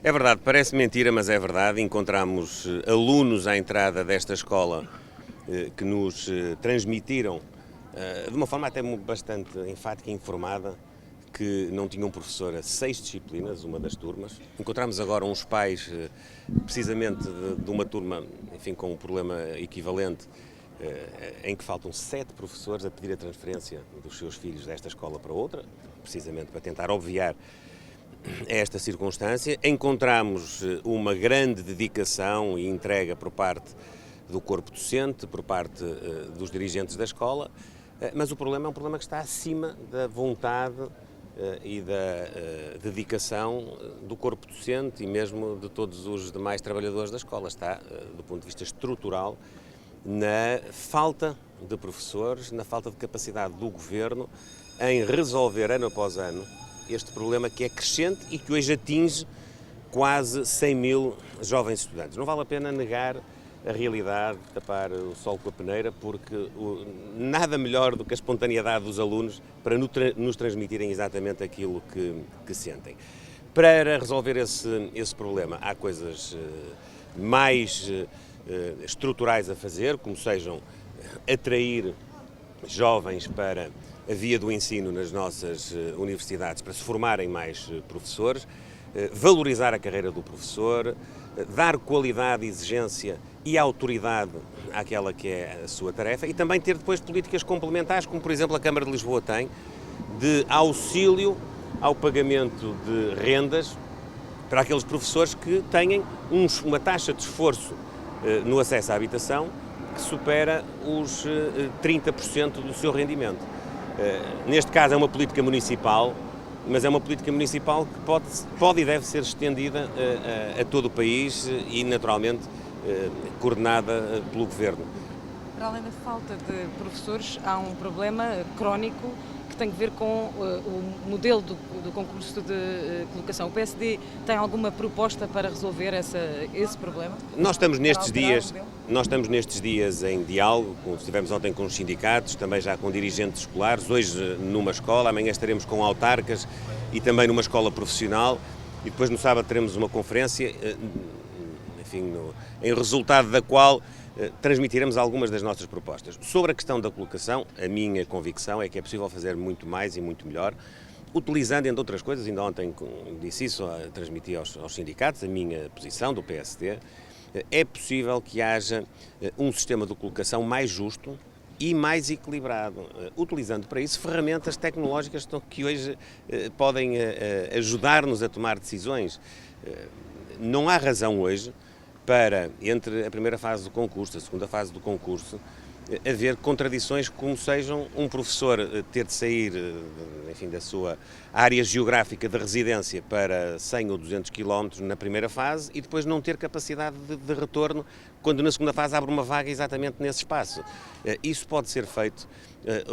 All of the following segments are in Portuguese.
É verdade, parece mentira, mas é verdade. Encontramos alunos à entrada desta escola que nos transmitiram, de uma forma até bastante enfática e informada, que não tinham professor a 6 disciplinas, uma das turmas. Encontramos agora uns pais, precisamente de uma turma, enfim, com um problema equivalente, em que faltam 7 professores a pedir a transferência dos seus filhos desta escola para outra, precisamente para tentar obviar esta circunstância. Encontramos uma grande dedicação e entrega por parte do corpo docente, por parte dos dirigentes da escola, mas o problema é um problema que está acima da vontade e da dedicação do corpo docente e mesmo de todos os demais trabalhadores da escola. Está, do ponto de vista estrutural, na falta de professores, na falta de capacidade do governo em resolver ano após ano este problema que é crescente e que hoje atinge quase 100 mil jovens estudantes. Não vale a pena negar a realidade, tapar o sol com a peneira, porque nada melhor do que a espontaneidade dos alunos para nos transmitirem exatamente aquilo que sentem. Para resolver esse problema, há coisas mais estruturais a fazer, como sejam atrair jovens para a via do ensino nas nossas universidades, para se formarem mais professores, valorizar a carreira do professor, dar qualidade, exigência e autoridade àquela que é a sua tarefa e também ter depois políticas complementares, como por exemplo a Câmara de Lisboa tem, de auxílio ao pagamento de rendas para aqueles professores que têm uma taxa de esforço no acesso à habitação que supera os 30% do seu rendimento. Neste caso é uma política municipal, mas é uma política municipal que pode e deve ser estendida a todo o país e, naturalmente, coordenada pelo Governo. Para além da falta de professores, há um problema crónico que tem a ver com o modelo do concurso de colocação. O PSD tem alguma proposta para resolver esse problema? Nós estamos nestes dias em diálogo, estivemos ontem com os sindicatos, também já com dirigentes escolares, hoje numa escola, amanhã estaremos com autarcas e também numa escola profissional e depois no sábado teremos uma conferência, enfim, em resultado da qual transmitiremos algumas das nossas propostas. Sobre a questão da colocação, a minha convicção é que é possível fazer muito mais e muito melhor, utilizando, entre outras coisas, ainda ontem disse isso, transmiti aos sindicatos a minha posição do PSD, é possível que haja um sistema de colocação mais justo e mais equilibrado, utilizando para isso ferramentas tecnológicas que hoje podem ajudar-nos a tomar decisões. Não há razão hoje para, entre a primeira fase do concurso e a segunda fase do concurso, haver contradições como sejam um professor ter de sair, enfim, da sua área geográfica de residência para 100 ou 200 km na primeira fase e depois não ter capacidade de retorno quando na segunda fase abre uma vaga exatamente nesse espaço. Isso pode ser feito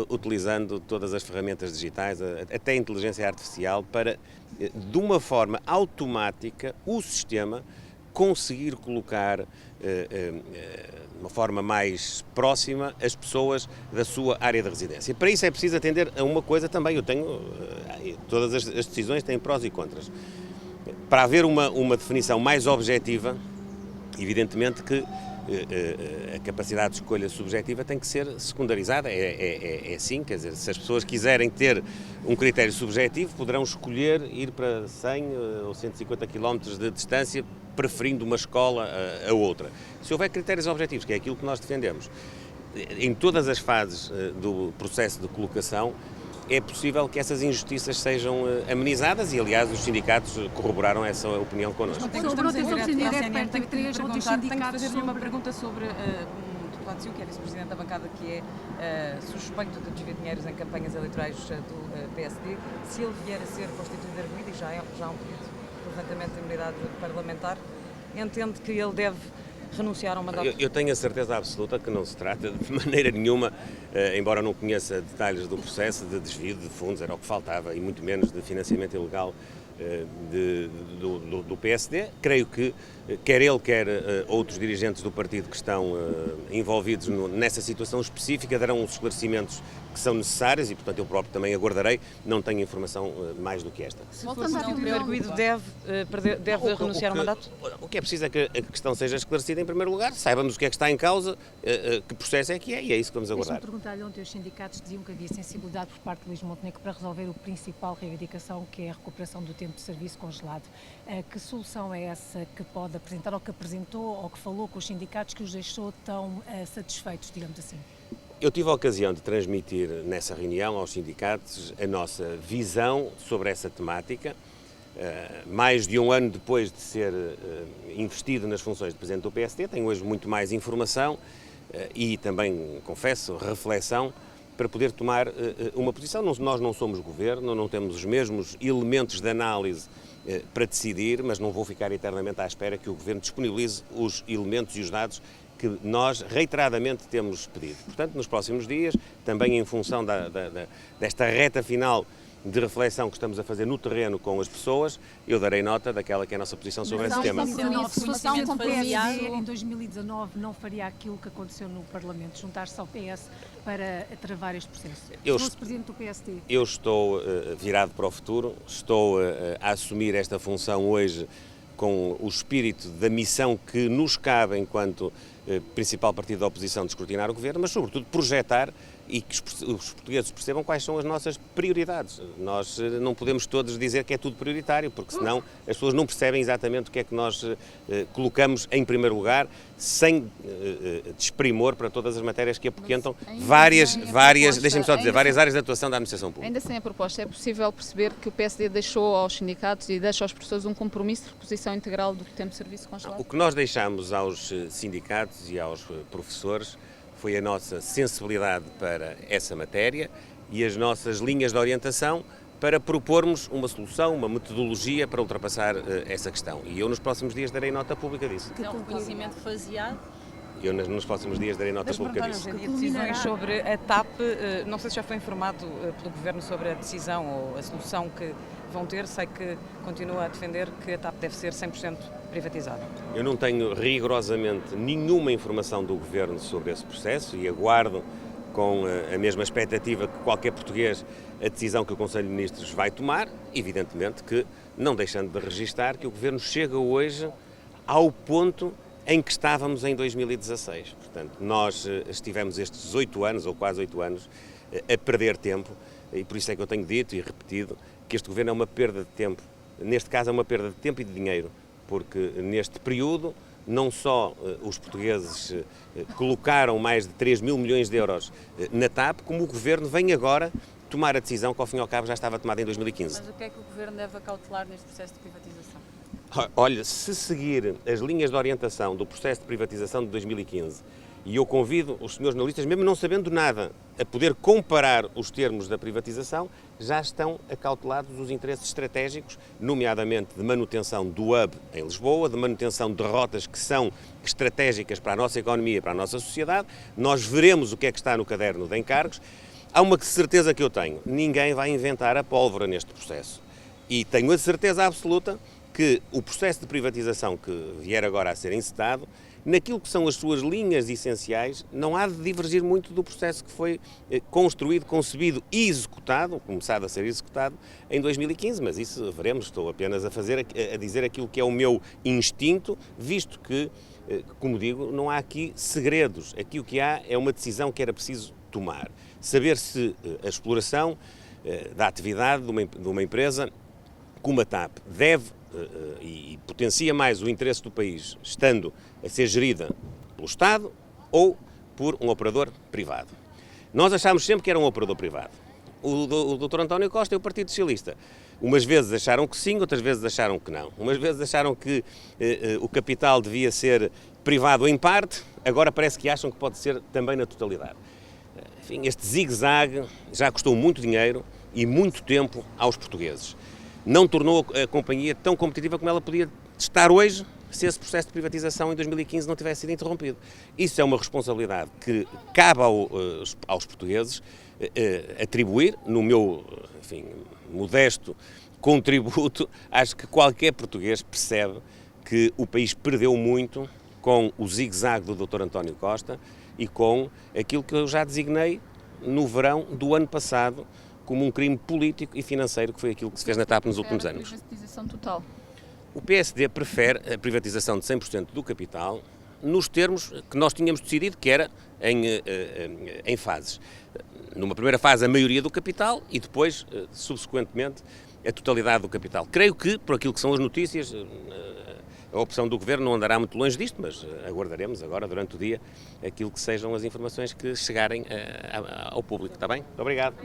utilizando todas as ferramentas digitais, até a inteligência artificial, para, de uma forma automática, o sistema conseguir colocar de uma forma mais próxima as pessoas da sua área de residência. Para isso é preciso atender a uma coisa também, todas as decisões têm prós e contras. Para haver uma definição mais objetiva, evidentemente que a capacidade de escolha subjetiva tem que ser secundarizada, é assim, quer dizer, se as pessoas quiserem ter um critério subjetivo, poderão escolher ir para 100 ou 150 km de distância, preferindo uma escola a outra. Se houver critérios objetivos, que é aquilo que nós defendemos, em todas as fases do processo de colocação, é possível que essas injustiças sejam amenizadas e, aliás, os sindicatos corroboraram essa opinião connosco. Tenho que fazer-lhe uma pergunta sobre um deputado seu, que é vice-presidente da bancada, que é suspeito de desvio de dinheiros em campanhas eleitorais do PSD. Se ele vier a ser constituído arguido, e já há um pedido de levantamento de imunidade parlamentar, entende que ele deve renunciar a um mandato? Eu tenho a certeza absoluta que não se trata de maneira nenhuma, embora não conheça detalhes do processo de desvio de fundos, era o que faltava, e muito menos de financiamento ilegal do PSD. Creio que quer ele, quer outros dirigentes do partido que estão envolvidos nessa situação específica, darão os esclarecimentos que são necessários e, portanto, eu próprio também aguardarei, não tenho informação mais do que esta. Se for substituído arguido, deve renunciar ao mandato? O que é preciso é que a questão seja esclarecida em primeiro lugar, saibamos o que é que está em causa, que processo é que é, e é isso que vamos aguardar. Deixa-me perguntar-lhe, ontem os sindicatos diziam que havia sensibilidade por parte de Luís Montenegro para resolver a principal reivindicação, que é a recuperação do tempo de serviço congelado. Que solução é essa que pode apresentar, ou que apresentou, ou que falou com os sindicatos, que os deixou tão satisfeitos, digamos assim? Eu tive a ocasião de transmitir nessa reunião aos sindicatos a nossa visão sobre essa temática. Mais de um ano depois de ser investido nas funções de Presidente do PSD, tenho hoje muito mais informação e também, confesso, reflexão para poder tomar uma posição. Nós não somos governo, não temos os mesmos elementos de análise para decidir, mas não vou ficar eternamente à espera que o governo disponibilize os elementos e os dados que nós reiteradamente temos pedido. Portanto, nos próximos dias, também em função desta reta final de reflexão que estamos a fazer no terreno com as pessoas, eu darei nota daquela que é a nossa posição sobre esse tema. Se fosse com o PSD em 2019, não faria aquilo que aconteceu no Parlamento, juntar-se ao PS para travar este processo? Se fosse Presidente do PSD. Eu estou virado para o futuro, estou a assumir esta função hoje com o espírito da missão que nos cabe enquanto principal partido da oposição de escrutinar o governo, mas sobretudo projetar e que os portugueses percebam quais são as nossas prioridades. Nós não podemos todos dizer que é tudo prioritário, porque senão as pessoas não percebem exatamente o que é que nós colocamos em primeiro lugar, sem desprimor para todas as matérias que apoquentam várias áreas de atuação da administração pública. Ainda sem a proposta, é possível perceber que o PSD deixou aos sindicatos e deixa aos professores um compromisso de reposição integral do tempo de serviço congelado? O que nós deixamos aos sindicatos e aos professores foi a nossa sensibilidade para essa matéria e as nossas linhas de orientação para propormos uma solução, uma metodologia para ultrapassar essa questão. E eu nos próximos dias darei nota pública disso. É um reconhecimento faseado? Eu nos próximos dias darei nota pública disso. Hoje em dia, decisões sobre a TAP, não sei se já foi informado pelo Governo sobre a decisão ou a solução que vão ter, sei que continua a defender que a TAP deve ser 100% privatizada. Eu não tenho rigorosamente nenhuma informação do Governo sobre esse processo e aguardo com a mesma expectativa que qualquer português a decisão que o Conselho de Ministros vai tomar, evidentemente que não deixando de registar que o Governo chega hoje ao ponto em que estávamos em 2016. Portanto, nós estivemos estes 8 anos, ou quase 8 anos, a perder tempo, e por isso é que eu tenho dito e repetido que este Governo é uma perda de tempo. Neste caso é uma perda de tempo e de dinheiro, porque neste período não só os portugueses colocaram mais de 3 mil milhões de euros na TAP, como o Governo vem agora tomar a decisão que ao fim e ao cabo já estava tomada em 2015. Mas o que é que o Governo deve acautelar neste processo de privatização? Olha, se seguir as linhas de orientação do processo de privatização de 2015, e eu convido os senhores jornalistas, mesmo não sabendo nada, a poder comparar os termos da privatização, já estão acautelados os interesses estratégicos, nomeadamente de manutenção do hub em Lisboa, de manutenção de rotas que são estratégicas para a nossa economia, para a nossa sociedade. Nós veremos o que é que está no caderno de encargos. Há uma certeza que eu tenho, ninguém vai inventar a pólvora neste processo. E tenho a certeza absoluta que o processo de privatização que vier agora a ser encetado, naquilo que são as suas linhas essenciais, não há de divergir muito do processo que foi construído, concebido e executado, começado a ser executado, em 2015, mas isso veremos, estou apenas a dizer aquilo que é o meu instinto, visto que, como digo, não há aqui segredos, aqui o que há é uma decisão que era preciso tomar, saber se a exploração da atividade de uma empresa como a TAP deve e potencia mais o interesse do país estando a ser gerida pelo Estado ou por um operador privado. Nós achámos sempre que era um operador privado. O Dr. António Costa e o Partido Socialista, umas vezes acharam que sim, outras vezes acharam que não. Umas vezes acharam que o capital devia ser privado em parte, agora parece que acham que pode ser também na totalidade. Enfim, este zigue-zague já custou muito dinheiro e muito tempo aos portugueses. Não tornou a companhia tão competitiva como ela podia estar hoje se esse processo de privatização em 2015 não tivesse sido interrompido. Isso é uma responsabilidade que cabe aos portugueses atribuir, no meu, enfim, modesto contributo. Acho que qualquer português percebe que o país perdeu muito com o zigue-zague do Dr. António Costa e com aquilo que eu já designei no verão do ano passado como um crime político e financeiro, que foi aquilo que se fez na TAP nos últimos anos. Privatização total. O PSD prefere a privatização de 100% do capital nos termos que nós tínhamos decidido, que era em fases. Numa primeira fase, a maioria do capital e depois, subsequentemente, a totalidade do capital. Creio que, por aquilo que são as notícias, a opção do Governo não andará muito longe disto, mas aguardaremos agora, durante o dia, aquilo que sejam as informações que chegarem ao público. Está bem? Muito obrigado.